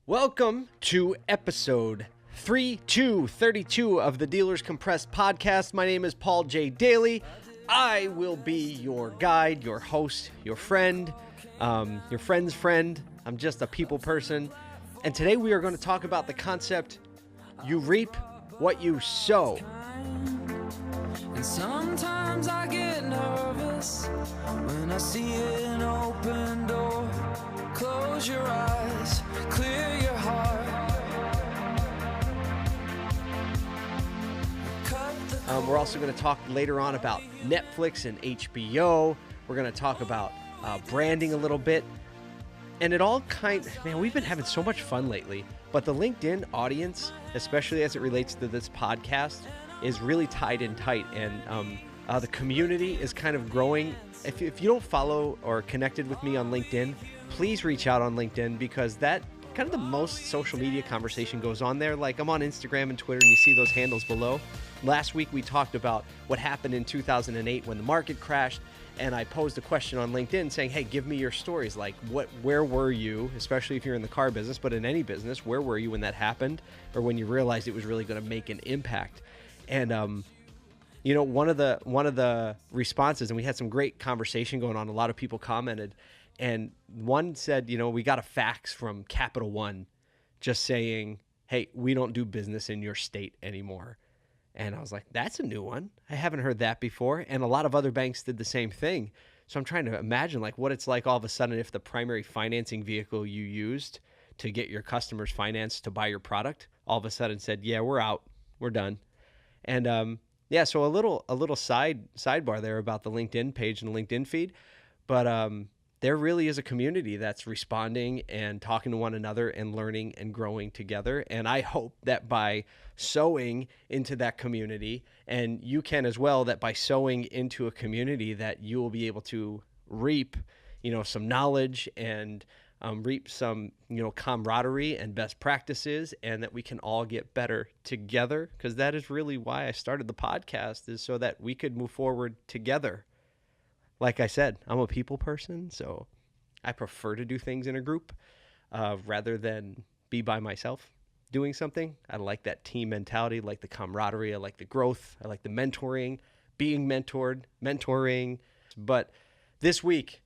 Welcome to episode 32 of the Dealers Compressed podcast. My name is Paul J. Daly. I will be your guide, your host, your friend, your friend's friend. I'm just a people person. And today we are going to talk about the concept, you reap what you sow. And sometimes I get nervous when I see an open door. Close your eyes, clear your heart. We're also going to talk later on about Netflix and HBO. We're going to talk about branding a little bit. And it all man, we've been having so much fun lately. But the LinkedIn audience, especially as it relates to this podcast, is really tied in tight. And the community is kind of growing. If you don't follow or connected with me on LinkedIn, please reach out on LinkedIn, because that kind of the most social media conversation goes on there. Like, I'm on Instagram and Twitter, and you see those handles below. Last week we talked about what happened in 2008 when the market crashed, and I posed a question on LinkedIn saying, hey, give me your stories. Like, where were you, especially if you're in the car business, but in any business, where were you when that happened, or when you realized it was really going to make an impact? And one of the responses, and we had some great conversation going on, a lot of people commented, and one said, we got a fax from Capital One just saying, hey, we don't do business in your state anymore. And I was like, that's a new one. I haven't heard that before. And a lot of other banks did the same thing. So I'm trying to imagine like what it's like all of a sudden if the primary financing vehicle you used to get your customers financed to buy your product all of a sudden said, yeah, we're out, we're done. And so a little sidebar there about the LinkedIn page and the LinkedIn feed. But there really is a community that's responding and talking to one another and learning and growing together. And I hope that by sowing into that community, and you can as well, that by sowing into a community that you will be able to reap, some knowledge and reap some, camaraderie and best practices, and that we can all get better together. Because that is really why I started the podcast, is so that we could move forward together. Like I said, I'm a people person, so I prefer to do things in a group rather than be by myself doing something. I like that team mentality, like the camaraderie, I like the growth, I like the mentoring, being mentoring. But this week,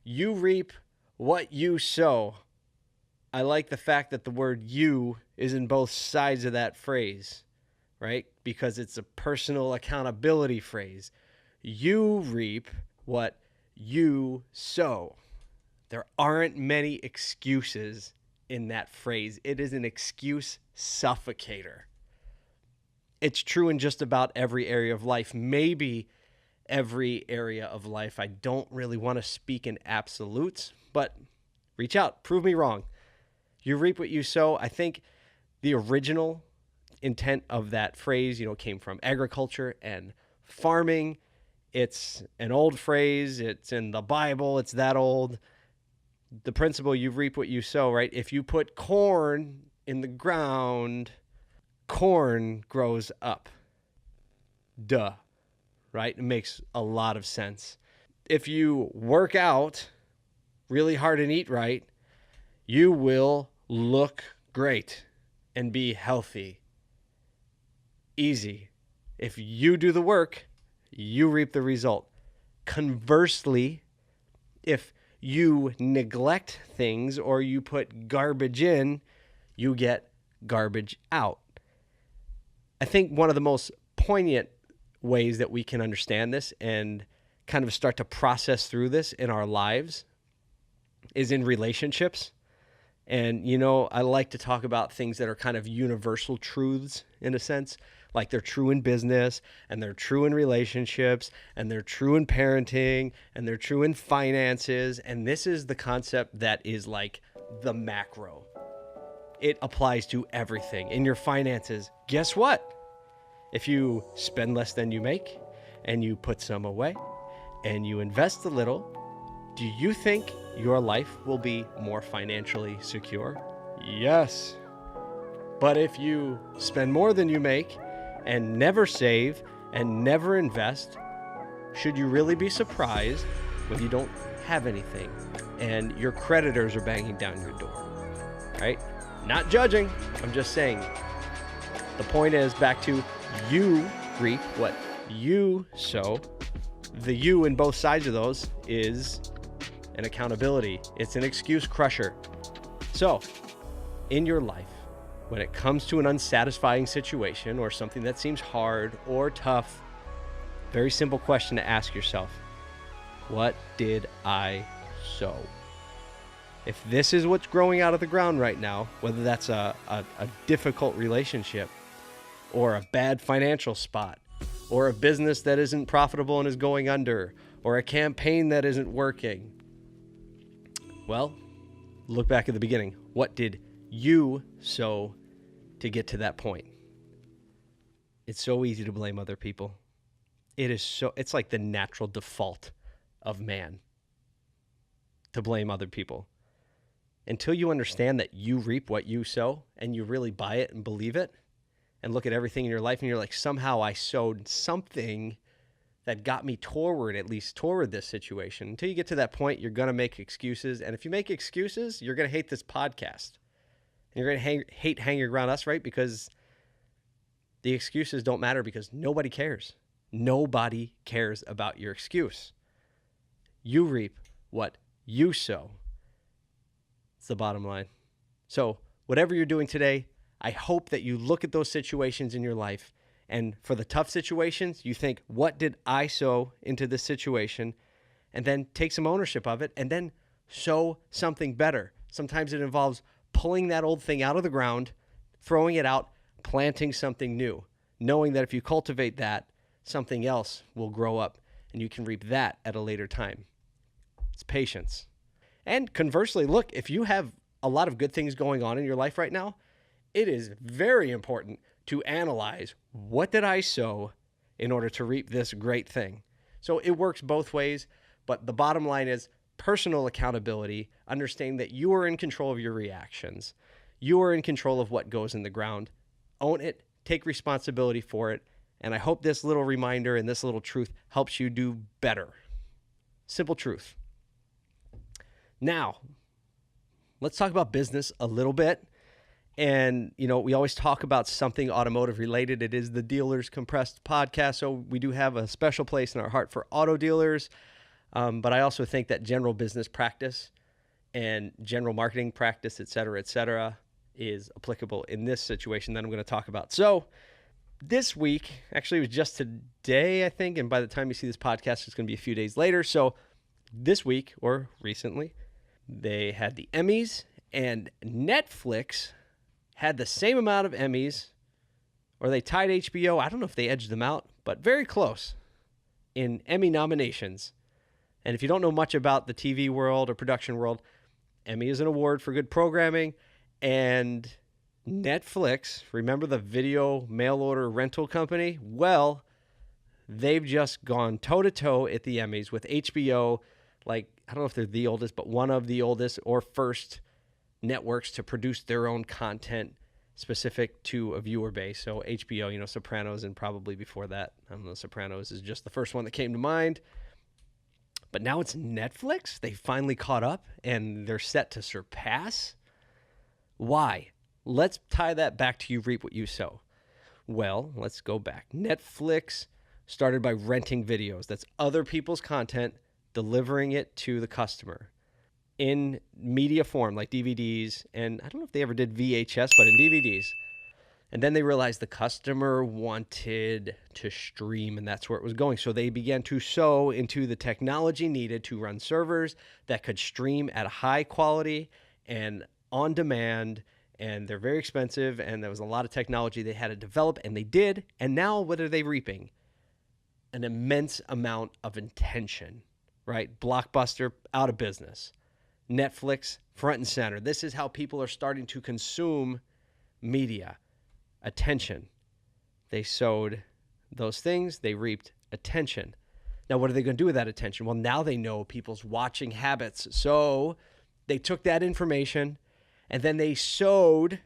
you reap what you sow. I like the fact that the word you is in both sides of that phrase, right? Because it's a personal accountability phrase. You reap what you sow. There aren't many excuses in that phrase. It is an excuse suffocator. It's true in just about every area of life, maybe every area of life. I don't really want to speak in absolutes, but reach out, prove me wrong. You reap what you sow. I think the original intent of that phrase, came from agriculture and farming. It's an old phrase. It's in the Bible. It's that old. The principle, you reap what you sow, right? If you put corn in the ground, corn grows up. Duh, right? It makes a lot of sense. If you work out really hard and eat right, you will look great and be healthy. Easy. If you do the work, you reap the result. Conversely, if you neglect things or you put garbage in, you get garbage out. I think one of the most poignant ways that we can understand this and kind of start to process through this in our lives is in relationships. And, I like to talk about things that are kind of universal truths in a sense. Like they're true in business, and they're true in relationships, and they're true in parenting, and they're true in finances. And this is the concept that is like the macro. It applies to everything. In your finances, guess what? If you spend less than you make, and you put some away, and you invest a little, do you think your life will be more financially secure? Yes. But if you spend more than you make and never save and never invest, should you really be surprised when you don't have anything and your creditors are banging down your door? right? Not judging. I'm just saying. The point is back to you reap what you sow. The you in both sides of those is an accountability. It's an excuse crusher. So, in your life, when it comes to an unsatisfying situation or something that seems hard or tough, very simple question to ask yourself: what did I sow? If this is what's growing out of the ground right now, whether that's a difficult relationship or a bad financial spot or a business that isn't profitable and is going under or a campaign that isn't working, well, look back at the beginning. What did you sow to get to that point? It's so easy to blame other people. It's like the natural default of man to blame other people. Until you understand that you reap what you sow and you really buy it and believe it and look at everything in your life and you're like, somehow I sowed something that got me at least toward this situation. Until you get to that point, you're going to make excuses. And if you make excuses, you're going to hate this podcast. And you're going to hate hanging around us, right? Because the excuses don't matter because nobody cares. Nobody cares about your excuse. You reap what you sow. It's the bottom line. So whatever you're doing today, I hope that you look at those situations in your life, and for the tough situations, you think, what did I sow into this situation? And then take some ownership of it and then sow something better. Sometimes it involves pulling that old thing out of the ground, throwing it out, planting something new, knowing that if you cultivate that, something else will grow up and you can reap that at a later time. It's patience. And conversely, look, if you have a lot of good things going on in your life right now, it is very important to analyze, what did I sow in order to reap this great thing? So it works both ways, but the bottom line is personal accountability, understanding that you are in control of your reactions. You are in control of what goes in the ground. Own it, take responsibility for it, and I hope this little reminder and this little truth helps you do better. Simple truth. Now, let's talk about business a little bit. And, we always talk about something automotive related. It is the Dealers Compressed podcast. So we do have a special place in our heart for auto dealers. But I also think that general business practice and general marketing practice, et cetera, is applicable in this situation that I'm going to talk about. So this week, actually it was just today, I think. And by the time you see this podcast, it's going to be a few days later. So this week, or recently, they had the Emmys, and Netflix had the same amount of Emmys, or they tied HBO. I don't know if they edged them out, but very close in Emmy nominations. And if you don't know much about the TV world or production world, Emmy is an award for good programming. And Netflix, remember the video mail order rental company? Well, they've just gone toe-to-toe at the Emmys with HBO. Like, I don't know if they're the oldest, but one of the oldest or first networks to produce their own content specific to a viewer base. So HBO, Sopranos, and probably before that, I don't know, Sopranos is just the first one that came to mind. But now it's Netflix. They finally caught up and they're set to surpass. Why? Let's tie that back to you reap what you sow. Well, let's go back. Netflix started by renting videos. That's other people's content, delivering it to the customer in media form, like DVDs, and I don't know if they ever did VHS, but in DVDs. And then they realized the customer wanted to stream, and that's where it was going. So they began to sow into the technology needed to run servers that could stream at a high quality and on demand, and they're very expensive, and there was a lot of technology they had to develop, and they did. And now what are they reaping? An immense amount of attention, right? Blockbuster, out of business. Netflix, front and center. This is how people are starting to consume media. Attention. They sowed those things. They reaped attention. Now, what are they going to do with that attention? Well, now they know people's watching habits. So they took that information and then they sowed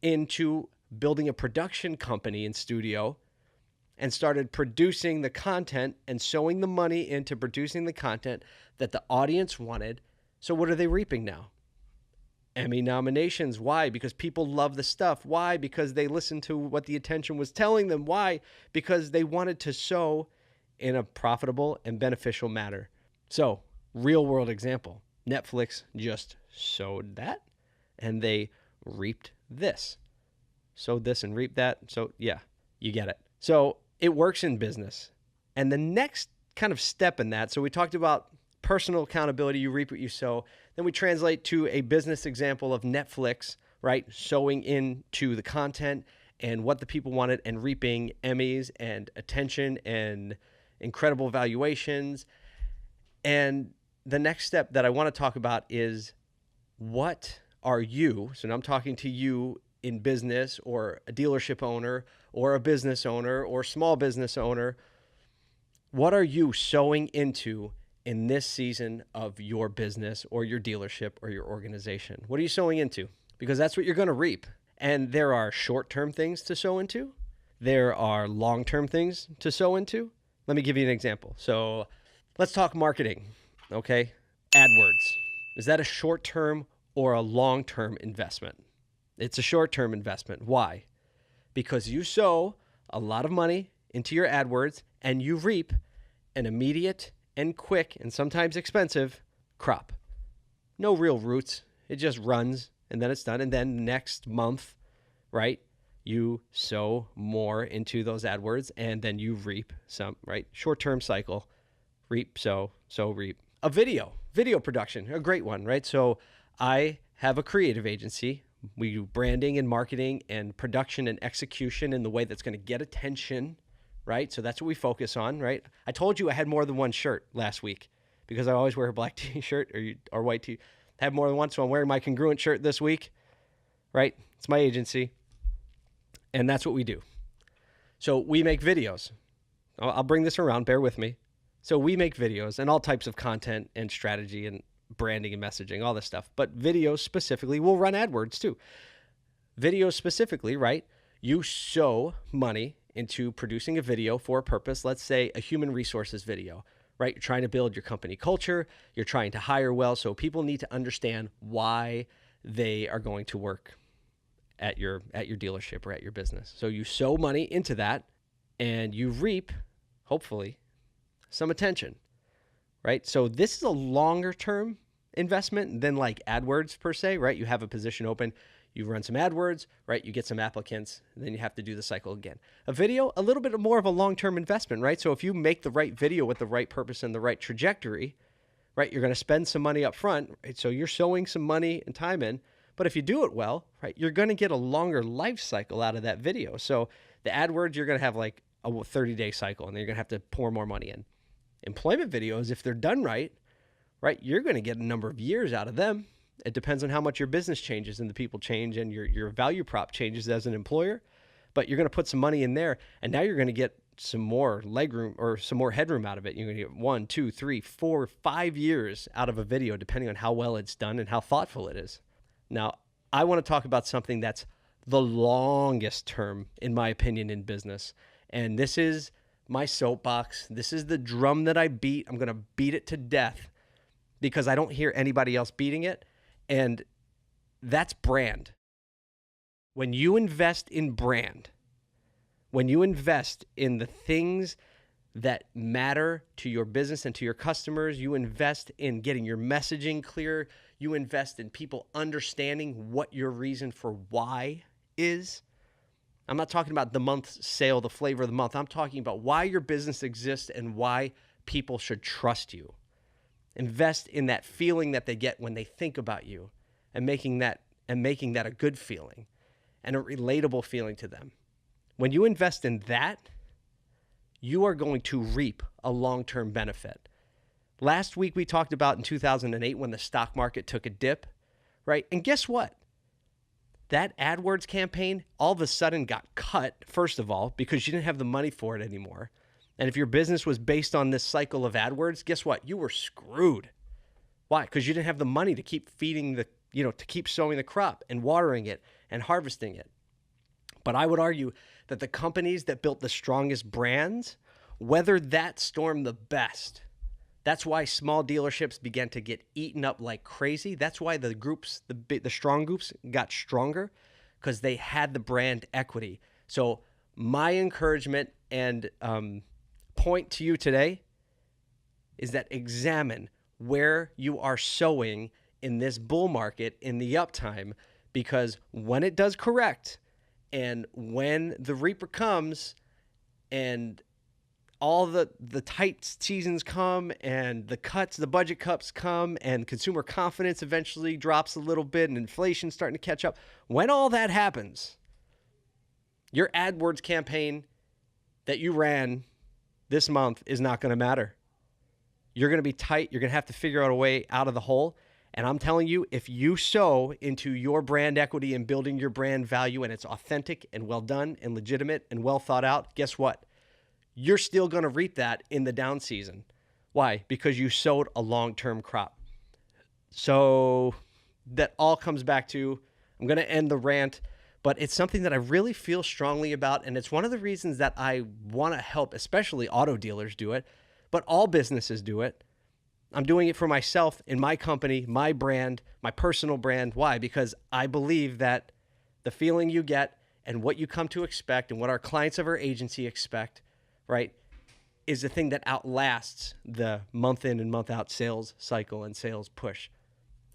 into building a production company and studio and started producing the content and sowing the money into producing the content that the audience wanted. So what are they reaping now? Emmy nominations. Why? Because people love the stuff. Why? Because they listened to what the attention was telling them. Why? Because they wanted to sow in a profitable and beneficial manner. So, real world example. Netflix just sowed that and they reaped this. Sowed this and reaped that. So, yeah, you get it. So, it works in business. And the next kind of step in that, so we talked about personal accountability, you reap what you sow. Then we translate to a business example of Netflix, right? Sowing into the content and what the people wanted and reaping Emmys and attention and incredible valuations. And the next step that I want to talk about is, what are you? So now I'm talking to you in business, or a dealership owner or a business owner or small business owner. What are you sowing into in this season of your business or your dealership or your organization? What are you sowing into? Because that's what you're going to reap. And there are short-term things to sow into. There are long-term things to sow into. Let me give you an example. So let's talk marketing, okay? AdWords. Is that a short-term or a long-term investment? It's a short-term investment. Why? Because you sow a lot of money into your AdWords and you reap an immediate and quick and sometimes expensive crop. No real roots. It just runs and then it's done. And then next month, right, you sow more into those AdWords and then you reap some, right? Short-term cycle, reap, sow, reap. A video production, a great one, right? So I have a creative agency. We do branding and marketing and production and execution in the way that's going to get attention, right? So that's what we focus on, right? I told you I had more than one shirt last week because I always wear a black t-shirt or white t-shirt. I have more than one, so I'm wearing my congruent shirt this week, right? It's my agency, and that's what we do. So we make videos. I'll bring this around, bear with me. So we make videos and all types of content and strategy and branding and messaging, all this stuff. But videos specifically, we'll run AdWords too. Videos specifically, right? You sow money into producing a video for a purpose. Let's say a human resources video, right? You're trying to build your company culture. You're trying to hire well. So people need to understand why they are going to work at your dealership or at your business. So you sow money into that and you reap, hopefully, some attention, right? So this is a longer term investment than like AdWords per se, right? You have a position open, you run some AdWords, right? You get some applicants, and then you have to do the cycle again. A video, a little bit more of a long-term investment, right? So if you make the right video with the right purpose and the right trajectory, right, you're going to spend some money up front, right? So you're sowing some money and time in, but if you do it well, right, you're going to get a longer life cycle out of that video. So the AdWords, you're going to have like a 30-day cycle, and then you're going to have to pour more money in. Employment videos, if they're done right, you're going to get a number of years out of them. It depends on how much your business changes and the people change and your value prop changes as an employer. But you're going to put some money in there, and now you're going to get some more legroom or some more headroom out of it. You're going to get 1, 2, 3, 4, 5 years out of a video, depending on how well it's done and how thoughtful it is. Now, I want to talk about something that's the longest term, in my opinion, in business. And this is my soapbox. This is the drum that I beat. I'm going to beat it to death because I don't hear anybody else beating it. And that's brand. When you invest in brand, when you invest in the things that matter to your business and to your customers, you invest in getting your messaging clear, you invest in people understanding what your reason for why is. I'm not talking about the month's sale, the flavor of the month. I'm talking about why your business exists and why people should trust you. Invest in that feeling that they get when they think about you and making that a good feeling and a relatable feeling to them. When you invest in that, you are going to reap a long-term benefit. Last week we talked about in 2008 when the stock market took a dip, right? And guess what? That AdWords campaign all of a sudden got cut, first of all, because you didn't have the money for it anymore. And if your business was based on this cycle of AdWords, guess what? You were screwed. Why? Because you didn't have the money to keep feeding to keep sowing the crop and watering it and harvesting it. But I would argue that the companies that built the strongest brands weathered that storm the best, That's why small dealerships began to get eaten up like crazy. That's why the groups, the strong groups, got stronger, because they had the brand equity. So my encouragement and point to you today is that examine where you are sowing in this bull market, in the uptime, because when it does correct and when the reaper comes and all the tight seasons come and the budget cuts come and consumer confidence eventually drops a little bit and inflation's starting to catch up, when all that happens, your AdWords campaign that you ran this month is not going to matter. You're going to be tight. You're going to have to figure out a way out of the hole. And I'm telling you, if you sow into your brand equity and building your brand value, and it's authentic and well done and legitimate and well thought out, guess what? You're still going to reap that in the down season. Why? Because you sowed a long-term crop. So that all comes back to, I'm going to end the rant, but it's something that I really feel strongly about. And it's one of the reasons that I want to help, especially auto dealers do it, but all businesses do it. I'm doing it for myself in my company, my brand, my personal brand. Why? Because I believe that the feeling you get and what you come to expect and what our clients of our agency expect, right, is the thing that outlasts the month in and month out sales cycle and sales push.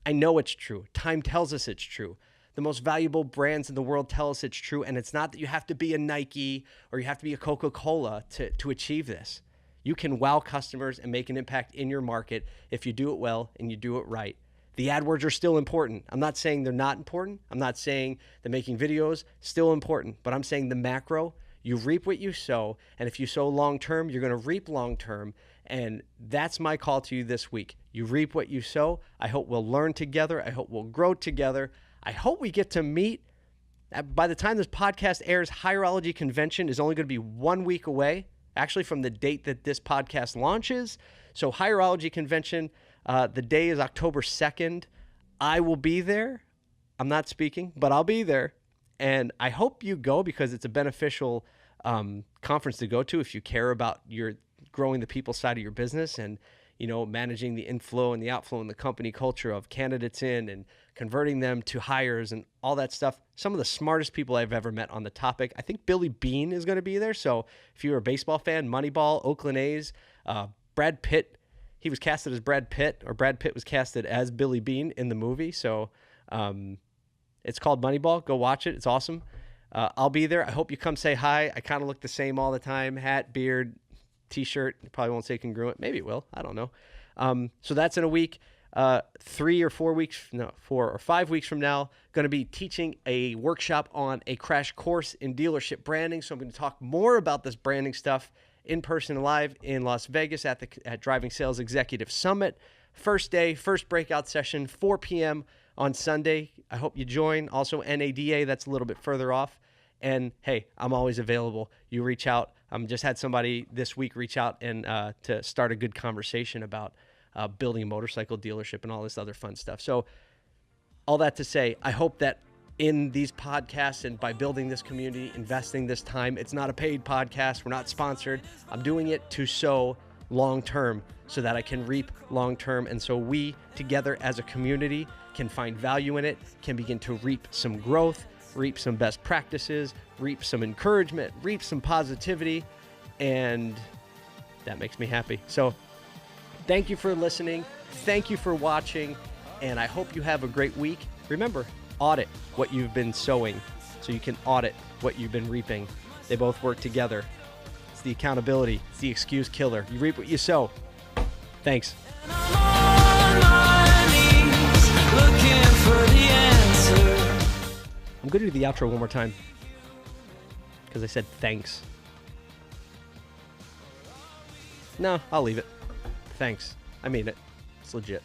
I know it's true. Time tells us it's true. The most valuable brands in the world tell us it's true. And it's not that you have to be a Nike or you have to be a Coca-Cola to achieve this. You can wow customers and make an impact in your market if you do it well and you do it right. The AdWords are still important. I'm not saying they're not important. I'm not saying that making videos still important, but I'm saying the macro, you reap what you sow. And if you sow long-term, you're going to reap long-term. And that's my call to you this week. You reap what you sow. I hope we'll learn together. I hope we'll grow together. I hope we get to meet. By the time this podcast airs, Hirology Convention is only going to be 1 week away, actually from the date that this podcast launches. So Hirology Convention, the day is October 2nd. I will be there. I'm not speaking, but I'll be there. And I hope you go, because it's a beneficial conference to go to if you care about your growing the people side of your business and, you know, managing the inflow and the outflow in the company culture of candidates in and converting them to hires and all that stuff. Some of the smartest people I've ever met on the topic. I think Billy Beane is going to be there. So if you're a baseball fan, Moneyball, Oakland A's, Brad Pitt, he was casted as Brad Pitt, or Brad Pitt was casted as Billy Beane in the movie. So it's called Moneyball. Go watch it. It's awesome. I'll be there. I hope you come say hi. I kind of look the same all the time. Hat, beard, T-shirt. Probably won't say congruent. Maybe it will. I don't know. So that's in a week. 4 or 5 weeks from now, going to be teaching a workshop on a crash course in dealership branding. So I'm going to talk more about this branding stuff in person live in Las Vegas at Driving Sales Executive Summit. First day, first breakout session, 4 p.m. on Sunday. I hope you join. Also NADA, that's a little bit further off. And hey, I'm always available. You reach out. Just had somebody this week reach out and to start a good conversation about building a motorcycle dealership and all this other fun stuff. So all that to say, I hope that in these podcasts and by building this community, investing this time, it's not a paid podcast. We're not sponsored. I'm doing it to sow long-term so that I can reap long-term. And so we together as a community can find value in it, can begin to reap some growth, reap some best practices, reap some encouragement, reap some positivity. And that makes me happy. So thank you for listening. Thank you for watching. And I hope you have a great week. Remember, audit what you've been sowing so you can audit what you've been reaping. They both work together. It's the accountability. It's the excuse killer. You reap what you sow. Thanks. I'm going to do the outro one more time because I said thanks. No, I'll leave it. Thanks. I mean it. It's legit.